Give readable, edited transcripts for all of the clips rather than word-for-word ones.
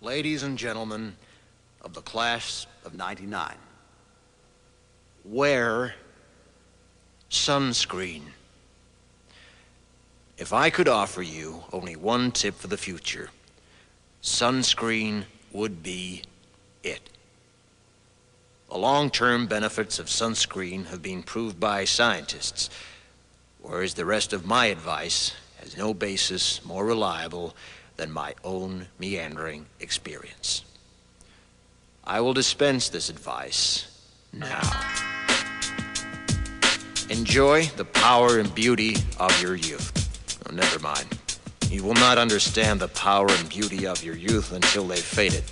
Ladies and gentlemen of the class of '99, wear sunscreen. If I could offer you only one tip for the future, sunscreen would be it. The long-term benefits of sunscreen have been proved by scientists, whereas the rest of my advice has no basis more reliable than my own meandering experience. I will dispense this advice now. Enjoy the power and beauty of your youth. Oh, never mind. You will not understand the power and beauty of your youth until they've faded.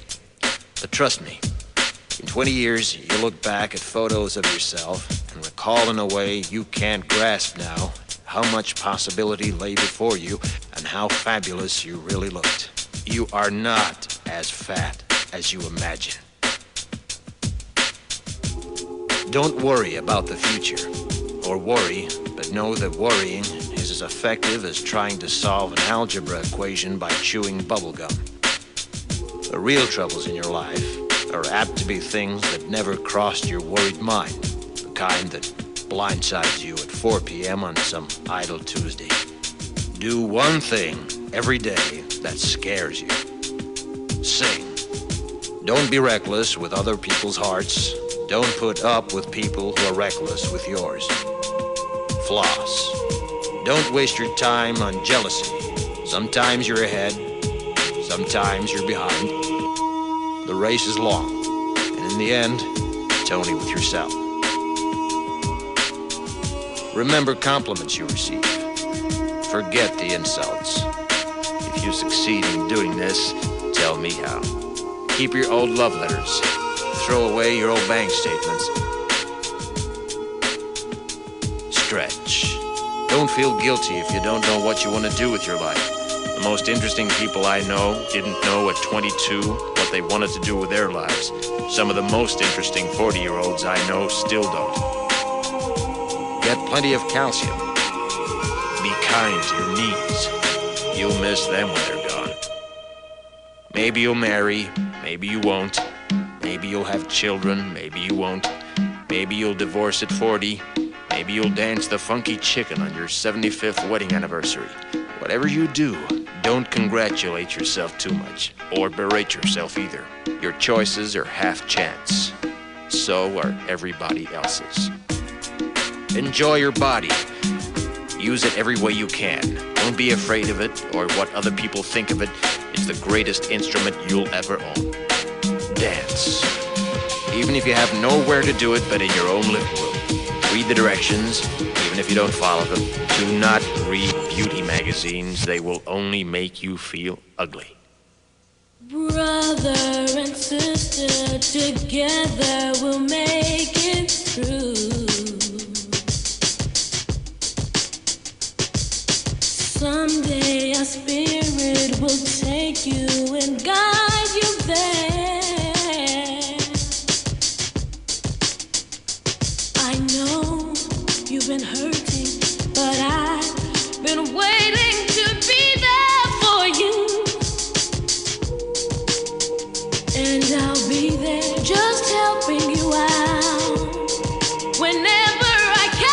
But trust me, in 20 years, you'll look back at photos of yourself and recall in a way you can't grasp now how much possibility lay before you and how fabulous you really looked. You are not as fat as you imagine. Don't worry about the future, or worry, but know that worrying is as effective as trying to solve an algebra equation by chewing bubblegum. The real troubles in your life are apt to be things that never crossed your worried mind, the kind that blindsides you at 4 p.m. on some idle Tuesday. Do one thing every day that scares you. Sing. Don't be reckless with other people's hearts. Don't put up with people who are reckless with yours. Floss. Don't waste your time on jealousy. Sometimes you're ahead, sometimes you're behind. The race is long, and in the end, it's only with yourself. Remember compliments you receive. Forget the insults. If you succeed in doing this, tell me how. Keep your old love letters. Throw away your old bank statements. Stretch. Don't feel guilty if you don't know what you want to do with your life. The most interesting people I know didn't know at 22 what they wanted to do with their lives. Some of the most interesting 40-year-olds I know still don't. Get plenty of calcium. Be kind to your knees. You'll miss them when they're gone. Maybe you'll marry, maybe you won't. Maybe you'll have children, maybe you won't. Maybe you'll divorce at 40. Maybe you'll dance the funky chicken on your 75th wedding anniversary. Whatever you do, don't congratulate yourself too much, or berate yourself either. Your choices are half chance. So are everybody else's. Enjoy your body. Use it every way you can. Don't be afraid of it or what other people think of it. It's the greatest instrument you'll ever own. Dance. Even if you have nowhere to do it but in your own living room. Read the directions, even if you don't follow them. Do not read beauty magazines. They will only make you feel ugly. Brother and sister, together we'll make it through. Someday our spirit will take you and guide you there. I know you've been hurting, but I've been waiting to be there for you. And I'll be there just helping you out whenever I can.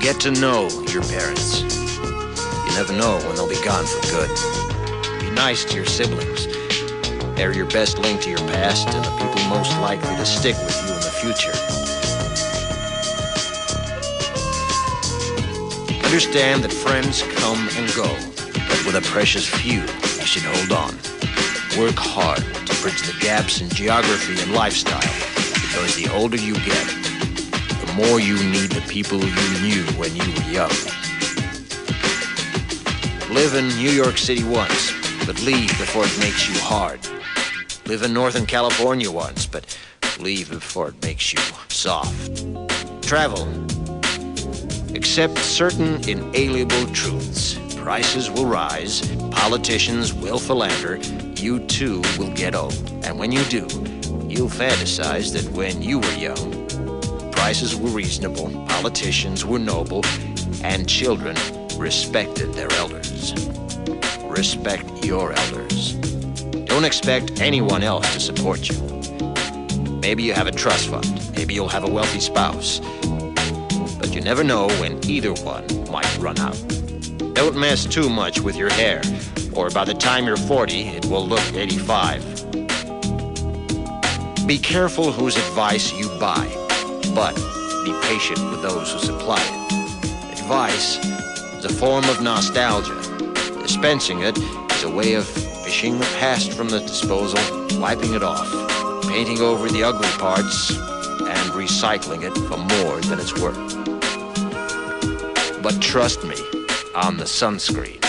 Get to know your parents. You never know when they'll be gone for good. Be nice to your siblings. They're your best link to your past and the people most likely to stick with you in the future. Understand that friends come and go, but with a precious few, you should hold on. Work hard to bridge the gaps in geography and lifestyle, because the older you get, the more you need the people you knew when you were young. Live in New York City once, but leave before it makes you hard. Live in Northern California once, but leave before it makes you soft. Travel. Accept certain inalienable truths. Prices will rise, politicians will philander, you too will get old. And when you do, you'll fantasize that when you were young, prices were reasonable, politicians were noble, and children respected their elders. Respect your elders. Don't expect anyone else to support you. Maybe you have a trust fund. Maybe you'll have a wealthy spouse. But you never know when either one might run out. Don't mess too much with your hair, or by the time you're 40, it will look 85. Be careful whose advice you buy, but be patient with those who supply it. Advice is a form of nostalgia. Dispensing it is a way of fishing the past from the disposal, wiping it off, painting over the ugly parts, and recycling it for more than it's worth. But trust me on the sunscreen.